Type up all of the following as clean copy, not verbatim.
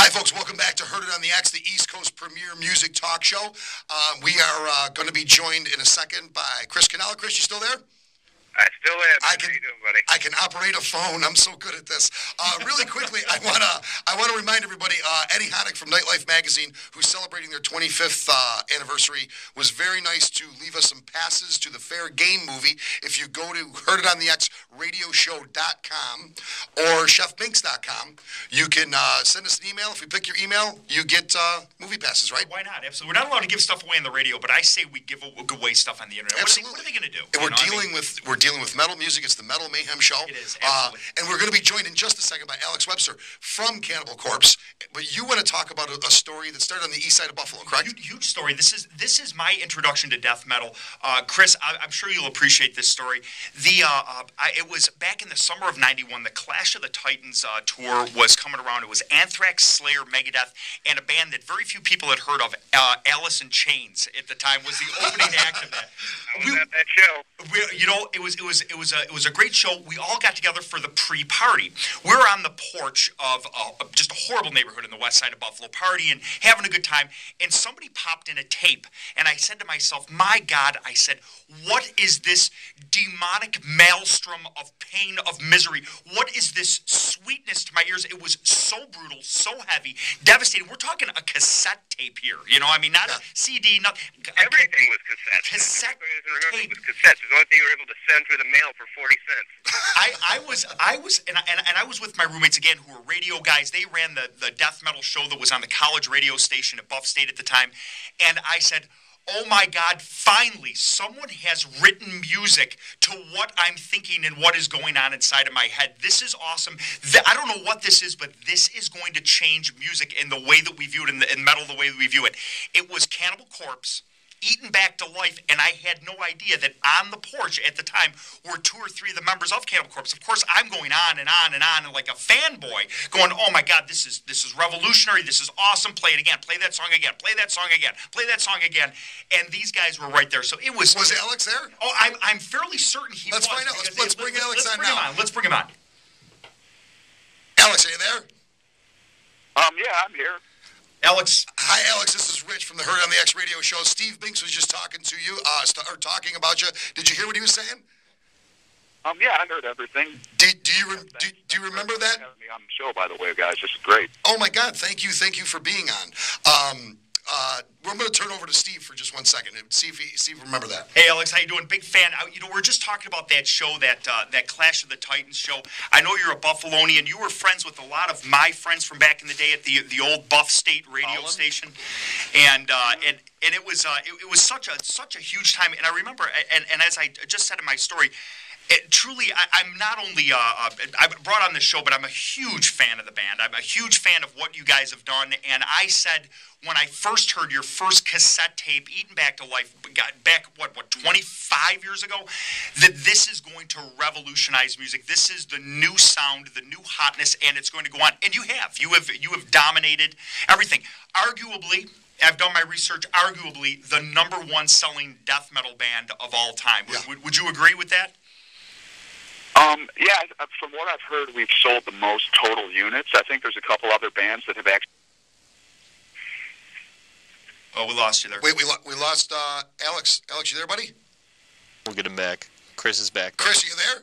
Hi, folks. Welcome back to Heard It on the X, the East Coast premier music talk show. We are going to be joined in a second by Chris Canella. Chris, you still there? I still am. How you doing, buddy? I can operate a phone. I'm so good at this. Really quickly, I want to remind everybody, Eddie Honig from Nightlife Magazine, who's celebrating their 25th anniversary, was very nice to leave us some passes to the Fair Game movie. If you go to hearditontheXradioshow.com or chefbinks.com, you can send us an email. If we pick your email, you get movie passes, right? Why not? Absolutely. We're not allowed to give stuff away on the radio, but I say we give away stuff on the internet. Absolutely. What are they going to do? And we're dealing with metal music. It's the Metal Mayhem Show. It is, absolutely. And we're going to be joined in just a second by Alex Webster from Cannibal Corpse. But you want to talk about a story that started on the east side of Buffalo, correct? Huge story. This is my introduction to death metal. Chris, I'm sure you'll appreciate this story. It was back in the summer of '91. The Clash of the Titans tour was coming around. It was Anthrax, Slayer, Megadeth, and a band that very few people had heard of, Alice in Chains at the time, was the opening act of that. I was at that show. It was a great show. We all got together for the pre-party. We were on the porch of just a horrible neighborhood in the west side of Buffalo, partying, having a good time, and somebody popped in a tape. And I said to myself, my God, I said, what is this demonic maelstrom of pain, of misery? What is this sweetness to my ears? It was so brutal, so heavy, devastating. We're talking a cassette tape here, not a CD. Everything was cassettes. Cassette tape. It was cassettes. It was the only thing you were able to send through the mail for 40 cents. I was with my roommates again, who were radio guys. They ran the death metal show that was on the college radio station at Buff State at the time, and I said, oh my God, finally, someone has written music to what I'm thinking and what is going on inside of my head. This is awesome. I don't know what this is, but this is going to change music in the way that we view it, in metal, the way that we view it. It was Cannibal Corpse, eaten back to life, and I had no idea that on the porch at the time were 2 or 3 of the members of Cannibal Corpse. Of course, I'm going on and on and on, and like a fanboy, going, oh my God, this is revolutionary, this is awesome, play it again, play that song again, play that song again, play that song again, and these guys were right there. So it was... Was Alex there? Oh, I'm fairly certain he was. Let's find out. Let's bring Alex on now. Let's bring him on. Alex, are you there? Yeah, I'm here. Alex. Hi, Alex. This is Rich from the Heard on the X radio show. Steve Binks was just talking to you, or talking about you. Did you hear what he was saying? Yeah, I heard everything. Do you remember that? Having me on the show, by the way, guys. This is great. Oh my God! Thank you for being on. I'm going to turn over to Steve for just 1 second and see if you remember that. Hey, Alex, how you doing? Big fan. We're just talking about that show, that Clash of the Titans show. I know you're a Buffalonian. You were friends with a lot of my friends from back in the day at the old Buff State radio station, and it was such a huge time. And I remember, and as I just said in my story, truly, I'm not only I brought on the show, but I'm a huge fan of the band. I'm a huge fan of what you guys have done. And I said, when I first heard your first cassette tape, Eaten Back to Life, back 25 years ago, that this is going to revolutionize music. This is the new sound, the new hotness, and it's going to go on. And you have dominated everything. Arguably, I've done my research, arguably the #1 selling death metal band of all time. Yeah. Would you agree with that? Yeah, from what I've heard, we've sold the most total units. I think there's a couple other bands that have actually... Oh, we lost you there. Wait, we lost Alex. Alex, you there, buddy? We'll get him back. Chris is back. Chris, are you there?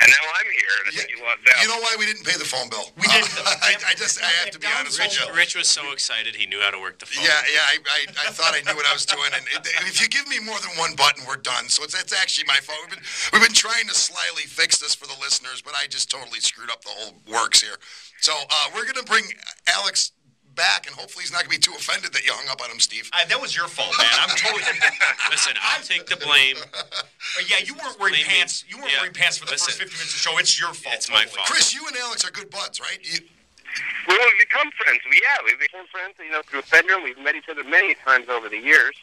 And now I'm here, and I think you lost out. You know why we didn't pay the phone bill? We didn't. I have to be honest with you. Rich was so excited he knew how to work the phone. Yeah, I thought I knew what I was doing, and if you give me more than one button, we're done. So it's actually my fault. We've been trying to slyly fix this for the listeners, but I just totally screwed up the whole works here. So we're going to bring Alex back, and hopefully he's not going to be too offended that you hung up on him, Steve. That was your fault, man. I'm totally... Listen, I'll take the blame. Yeah, you weren't wearing pants. You weren't wearing pants for the first 50 minutes of the show. It's your fault. It's my fault. Chris, you and Alex are good buds, right? Well, we've become friends. We've become friends, through Fender. We've met each other many times over the years.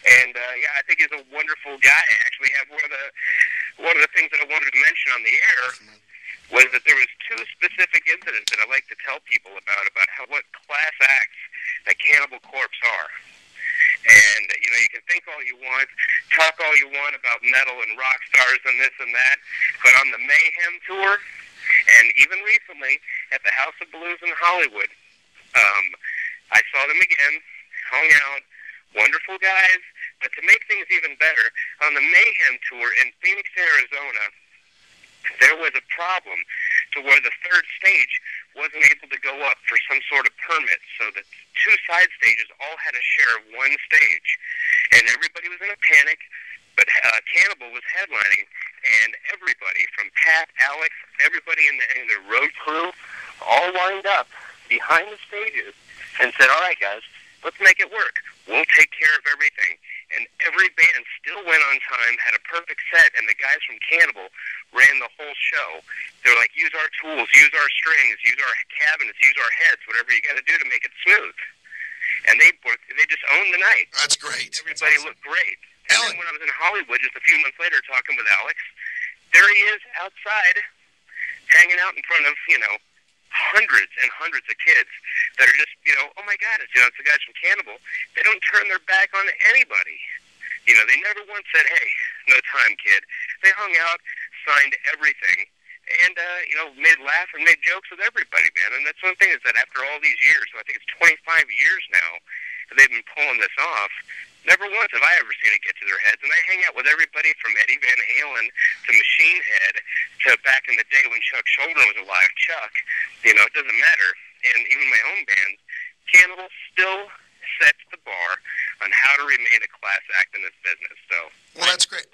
And, I think he's a wonderful guy. I actually have one of the things that I wanted to mention on the air was that there was 2 specific incidents that I like to tell people about what class acts that Cannibal Corpse are. And, you can think all you want, talk all you want about metal and rock stars and this and that, but on the Mayhem tour, and even recently at the House of Blues in Hollywood, I saw them again, hung out, wonderful guys. But to make things even better, on the Mayhem tour in Phoenix, Arizona, there was a problem to where the third stage wasn't able to go up for some sort of permit. So the two side stages all had a share of one stage. And everybody was in a panic, but Cannibal was headlining, and everybody from Pat, Alex, everybody in the road crew all lined up behind the stages and said, all right, guys, let's make it work. We'll take care of everything. And every band still went on time, had a perfect set, and the guys from Cannibal ran the whole show. They were like, use our tools, use our strings, use our cabinets, use our heads, whatever you got to do to make it smooth. And they just owned the night. That's great. Everybody looked great. And Alan. then when I was in Hollywood just a few months later talking with Alex, there he is outside hanging out in front of, hundreds and hundreds of kids that are just, oh my God, it's the guys from Cannibal. They don't turn their back on anybody. They never once said, hey, no time, kid. They hung out, signed everything, and, made laugh and made jokes with everybody, man. And that's one thing is that after all these years, so I think it's 25 years now that they've been pulling this off, never once have I ever seen it get to their heads. And I hang out with everybody from Eddie Van Halen to Machine Head to back in the day when Chuck Schuldiner was alive. Chuck, it doesn't matter. And even my own band, Cannibal still sets the bar on how to remain a class act in this business. So, Well, that's great.